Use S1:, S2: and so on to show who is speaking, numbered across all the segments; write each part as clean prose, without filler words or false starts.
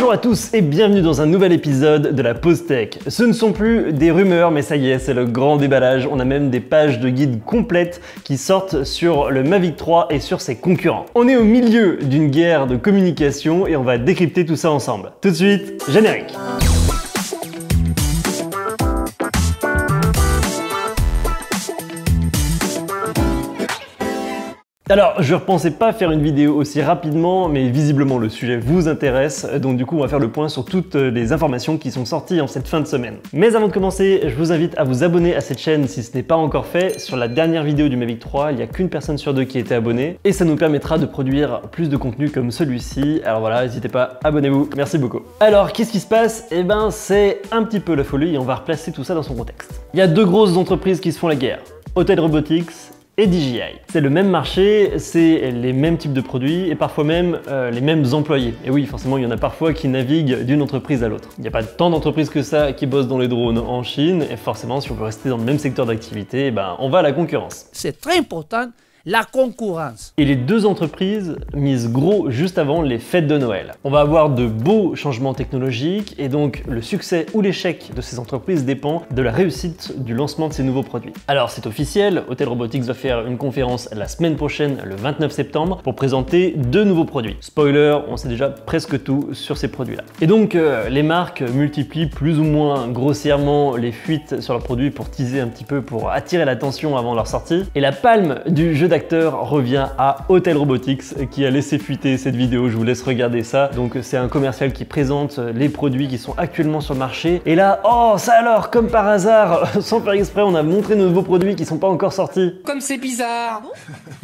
S1: Bonjour à tous et bienvenue dans un nouvel épisode de la Pause Tech. Ce ne sont plus des rumeurs, mais ça y est, c'est le grand déballage. On a même des pages de guide complètes qui sortent sur le Mavic 3 et sur ses concurrents. On est au milieu d'une guerre de communication et on va décrypter tout ça ensemble. Tout de suite, générique. Alors, je ne repensais pas faire une vidéo aussi rapidement, mais visiblement le sujet vous intéresse, donc du coup on va faire le point sur toutes les informations qui sont sorties en cette fin de semaine. Mais avant de commencer, je vous invite à vous abonner à cette chaîne si ce n'est pas encore fait. Sur la dernière vidéo du Mavic 3, il n'y a qu'une personne sur deux qui était abonnée, et ça nous permettra de produire plus de contenu comme celui-ci. Alors voilà, n'hésitez pas, abonnez-vous, merci beaucoup. Alors, qu'est-ce qui se passe? Eh ben, c'est un petit peu la folie et on va replacer tout ça dans son contexte. Il y a deux grosses entreprises qui se font la guerre, Hotel Robotics et DJI. C'est le même marché, c'est les mêmes types de produits et parfois même les mêmes employés. Et oui, forcément, il y en a parfois qui naviguent d'une entreprise à l'autre. Il n'y a pas tant d'entreprises que ça qui bossent dans les drones en Chine et forcément, si on veut rester dans le même secteur d'activité, ben, on va à la concurrence.
S2: C'est très important, la concurrence.
S1: Et les deux entreprises misent gros juste avant les fêtes de Noël. On va avoir de beaux changements technologiques et donc le succès ou l'échec de ces entreprises dépend de la réussite du lancement de ces nouveaux produits. Alors c'est officiel, Hotel Robotics va faire une conférence la semaine prochaine, le 29 septembre, pour présenter deux nouveaux produits. Spoiler, on sait déjà presque tout sur ces produits-là. Et donc les marques multiplient plus ou moins grossièrement les fuites sur leurs produits pour teaser un petit peu, pour attirer l'attention avant leur sortie. Et la palme du jeu d'acteur revient à Hotel Robotics qui a laissé fuiter cette vidéo, je vous laisse regarder ça. Donc c'est un commercial qui présente les produits qui sont actuellement sur le marché et là, oh ça alors, comme par hasard, sans faire exprès, on a montré nos nouveaux produits qui sont pas encore sortis.
S3: Comme c'est bizarre.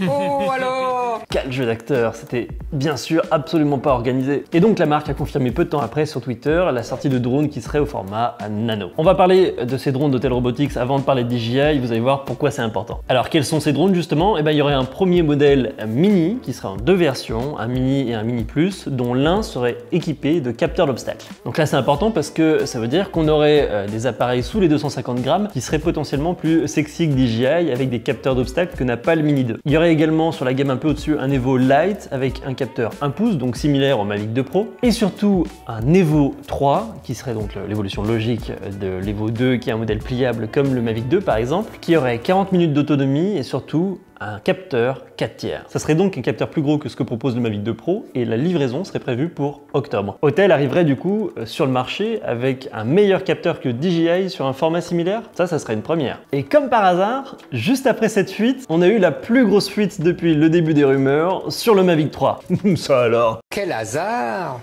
S3: Oh alors.
S1: Quel jeu d'acteur, c'était bien sûr absolument pas organisé. Et donc la marque a confirmé peu de temps après sur Twitter la sortie de drones qui serait au format nano. On va parler de ces drones d'Hotel Robotics avant de parler de DJI, vous allez voir pourquoi c'est important. Alors quels sont ces drones justement? Eh ben, il y aurait un premier modèle mini qui serait en deux versions, un mini et un mini plus, dont l'un serait équipé de capteurs d'obstacles. Donc là c'est important parce que ça veut dire qu'on aurait des appareils sous les 250 grammes qui seraient potentiellement plus sexy que DJI avec des capteurs d'obstacles que n'a pas le Mini 2. Il y aurait également sur la gamme un peu au-dessus un Evo Lite avec un capteur 1 pouce, donc similaire au Mavic 2 Pro, et surtout un Evo 3 qui serait donc l'évolution logique de l'Evo 2 qui est un modèle pliable comme le Mavic 2 par exemple, qui aurait 40 minutes d'autonomie et surtout un capteur 4 tiers. Ça serait donc un capteur plus gros que ce que propose le Mavic 2 Pro et la livraison serait prévue pour octobre. Hotel arriverait du coup sur le marché avec un meilleur capteur que DJI sur un format similaire. Ça serait une première. Et comme par hasard, juste après cette fuite, on a eu la plus grosse fuite depuis le début des rumeurs sur le Mavic 3. Ça alors.
S3: Quel hasard.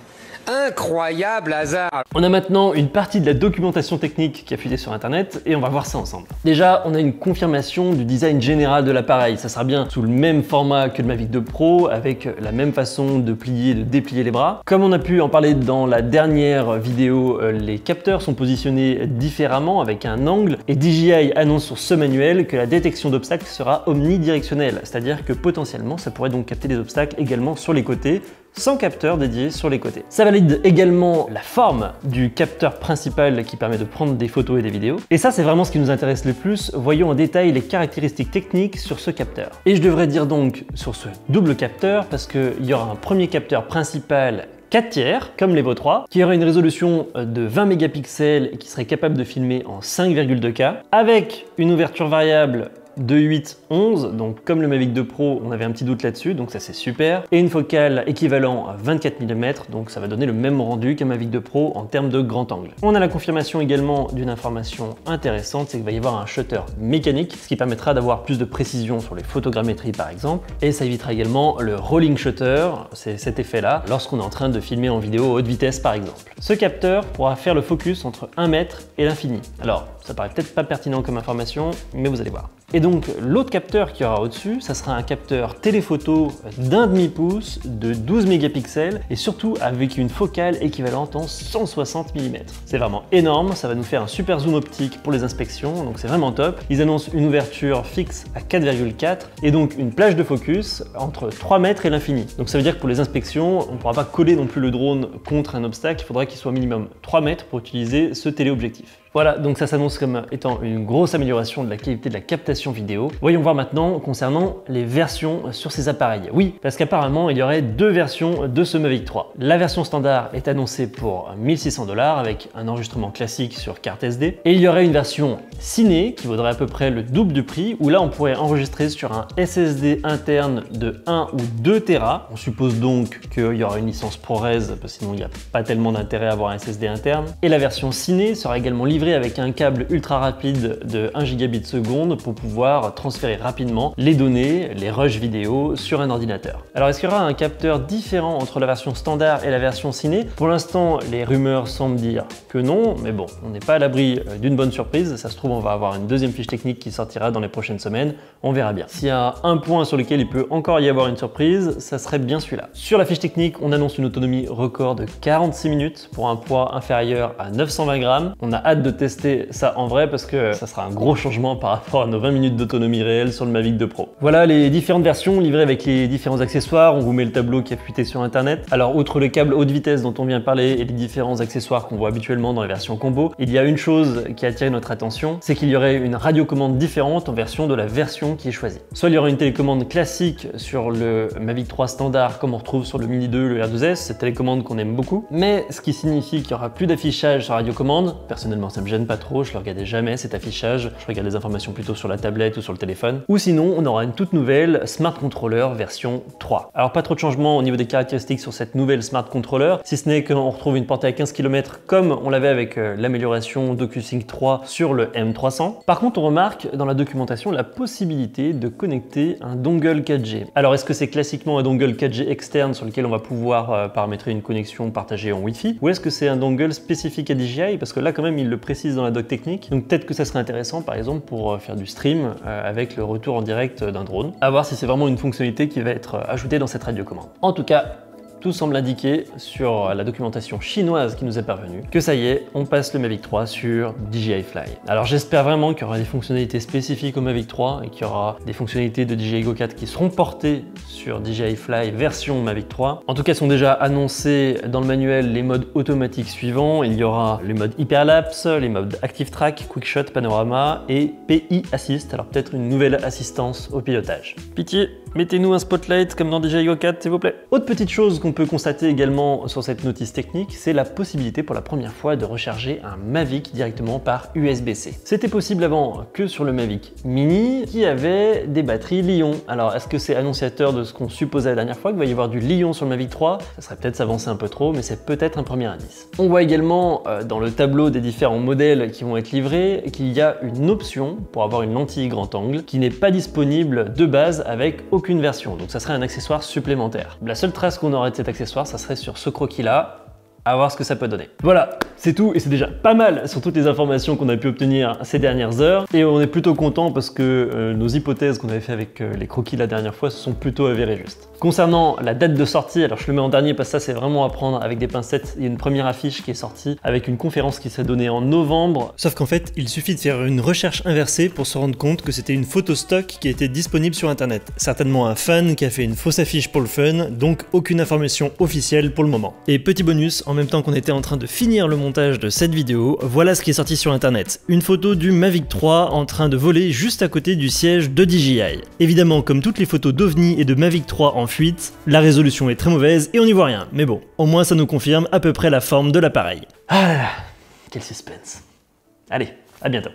S3: Incroyable hasard.
S1: On a maintenant une partie de la documentation technique qui a fuité sur internet et on va voir ça ensemble. Déjà, on a une confirmation du design général de l'appareil. Ça sera bien sous le même format que le Mavic 2 Pro avec la même façon de plier et de déplier les bras. Comme on a pu en parler dans la dernière vidéo, les capteurs sont positionnés différemment avec un angle et DJI annonce sur ce manuel que la détection d'obstacles sera omnidirectionnelle, c'est-à-dire que potentiellement ça pourrait donc capter des obstacles également sur les côtés, sans capteur dédié sur les côtés. Ça valide également la forme du capteur principal qui permet de prendre des photos et des vidéos. Et ça, c'est vraiment ce qui nous intéresse le plus. Voyons en détail les caractéristiques techniques sur ce capteur. Et je devrais dire donc sur ce double capteur parce qu'il y aura un premier capteur principal 4 tiers, comme l'Evo 3, qui aurait une résolution de 20 mégapixels et qui serait capable de filmer en 5,2K, avec une ouverture variable de 8-11, donc comme le Mavic 2 Pro, on avait un petit doute là-dessus, donc ça c'est super. Et une focale équivalent à 24 mm, donc ça va donner le même rendu qu'un Mavic 2 Pro en termes de grand angle. On a la confirmation également d'une information intéressante, c'est qu'il va y avoir un shutter mécanique, ce qui permettra d'avoir plus de précision sur les photogrammétries par exemple, et ça évitera également le rolling shutter, c'est cet effet-là, lorsqu'on est en train de filmer en vidéo à haute vitesse par exemple. Ce capteur pourra faire le focus entre 1 mètre et l'infini. Alors, ça paraît peut-être pas pertinent comme information, mais vous allez voir. Et donc l'autre capteur qu'il y aura au-dessus, ça sera un capteur téléphoto d'un demi-pouce de 12 mégapixels et surtout avec une focale équivalente en 160 mm. C'est vraiment énorme, ça va nous faire un super zoom optique pour les inspections, donc c'est vraiment top. Ils annoncent une ouverture fixe à 4,4 et donc une plage de focus entre 3 mètres et l'infini. Donc ça veut dire que pour les inspections, on ne pourra pas coller non plus le drone contre un obstacle, il faudra qu'il soit minimum 3 mètres pour utiliser ce téléobjectif. Voilà, donc ça s'annonce comme étant une grosse amélioration de la qualité de la captation vidéo. Voyons voir maintenant concernant les versions sur ces appareils. Oui, parce qu'apparemment il y aurait deux versions de ce Mavic 3. La version standard est annoncée pour 1600 $ avec un enregistrement classique sur carte SD. Et il y aurait une version ciné qui vaudrait à peu près le double du prix, où là on pourrait enregistrer sur un SSD interne de 1 ou 2 Tera. On suppose donc qu'il y aura une licence ProRes, parce que sinon il n'y a pas tellement d'intérêt à avoir un SSD interne. Et la version ciné sera également livrée avec un câble ultra rapide de 1 gigabit seconde pour pouvoir transférer rapidement les données, les rushs vidéo sur un ordinateur. Alors est-ce qu'il y aura un capteur différent entre la version standard et la version ciné? Pour l'instant, les rumeurs semblent dire que non, mais bon, on n'est pas à l'abri d'une bonne surprise. Ça se trouve, on va avoir une deuxième fiche technique qui sortira dans les prochaines semaines. On verra bien. S'il y a un point sur lequel il peut encore y avoir une surprise, ça serait bien celui-là. Sur la fiche technique, on annonce une autonomie record de 46 minutes pour un poids inférieur à 920 grammes. On a hâte de tester ça en vrai parce que ça sera un gros changement par rapport à nos 20 minutes d'autonomie réelle sur le Mavic 2 Pro. Voilà les différentes versions livrées avec les différents accessoires. On vous met le tableau qui est fuité sur internet. Alors outre le câble haute vitesse dont on vient de parler et les différents accessoires qu'on voit habituellement dans les versions combo, il y a une chose qui a attiré notre attention, c'est qu'il y aurait une radiocommande différente en version de la version qui est choisie. Soit il y aura une télécommande classique sur le Mavic 3 standard comme on retrouve sur le Mini 2, le R2S, cette télécommande qu'on aime beaucoup, mais ce qui signifie qu'il n'y aura plus d'affichage sur radiocommande. Personnellement ça me gêne pas trop, je le regardais jamais cet affichage, je regarde les informations plutôt sur la tablette ou sur le téléphone. Ou sinon on aura une toute nouvelle Smart Controller version 3. Alors pas trop de changements au niveau des caractéristiques sur cette nouvelle Smart Controller, si ce n'est qu'on retrouve une portée à 15 km comme on l'avait avec l'amélioration DocuSync 3 sur le M300. Par contre on remarque dans la documentation la possibilité de connecter un dongle 4G. Alors est-ce que c'est classiquement un dongle 4G externe sur lequel on va pouvoir paramétrer une connexion partagée en Wi-Fi, ou est-ce que c'est un dongle spécifique à DJI, parce que là quand même il le précise dans la doc technique, donc peut-être que ça serait intéressant par exemple pour faire du stream avec le retour en direct d'un drone. À voir si c'est vraiment une fonctionnalité qui va être ajoutée dans cette radiocommande. En tout cas, tout semble indiquer sur la documentation chinoise qui nous est parvenue que ça y est, on passe le Mavic 3 sur DJI Fly. Alors j'espère vraiment qu'il y aura des fonctionnalités spécifiques au Mavic 3 et qu'il y aura des fonctionnalités de DJI Go 4 qui seront portées sur DJI Fly version Mavic 3. En tout cas, sont déjà annoncés dans le manuel les modes automatiques suivants. Il y aura les modes Hyperlapse, les modes Active Track, Quick Shot, Panorama et PI Assist. Alors peut-être une nouvelle assistance au pilotage. Pitié, mettez-nous un spotlight comme dans DJI Go 4 s'il vous plaît. Autre petite chose qu'on peut constater également sur cette notice technique, c'est la possibilité pour la première fois de recharger un Mavic directement par USB-C. C'était possible avant que sur le Mavic Mini qui avait des batteries Li-ion. Alors est-ce que c'est annonciateur de ce qu'on supposait la dernière fois, qu'il va y avoir du Li-ion sur le Mavic 3? Ça serait peut-être s'avancer un peu trop, mais c'est peut-être un premier indice. On voit également dans le tableau des différents modèles qui vont être livrés qu'il y a une option pour avoir une lentille grand angle qui n'est pas disponible de base avec aucune version, donc ça serait un accessoire supplémentaire. La seule trace qu'on aurait de cet accessoire, ça serait sur ce croquis là. À voir ce que ça peut donner. Voilà, c'est tout et c'est déjà pas mal sur toutes les informations qu'on a pu obtenir ces dernières heures. Et on est plutôt content parce que nos hypothèses qu'on avait fait avec les croquis la dernière fois se sont plutôt avérées justes. Concernant la date de sortie, alors je le mets en dernier parce que ça c'est vraiment à prendre avec des pincettes. Il y a une première affiche qui est sortie avec une conférence qui s'est donnée en novembre.
S4: Sauf qu'en fait, il suffit de faire une recherche inversée pour se rendre compte que c'était une photo stock qui était disponible sur internet. Certainement un fan qui a fait une fausse affiche pour le fun, donc aucune information officielle pour le moment. Et petit bonus, en même temps qu'on était en train de finir le montage de cette vidéo, voilà ce qui est sorti sur internet. Une photo du Mavic 3 en train de voler juste à côté du siège de DJI. Évidemment, comme toutes les photos d'OVNI et de Mavic 3 en fuite, la résolution est très mauvaise et on n'y voit rien. Mais bon, au moins ça nous confirme à peu près la forme de l'appareil.
S1: Ah là là, quel suspense. Allez, à bientôt.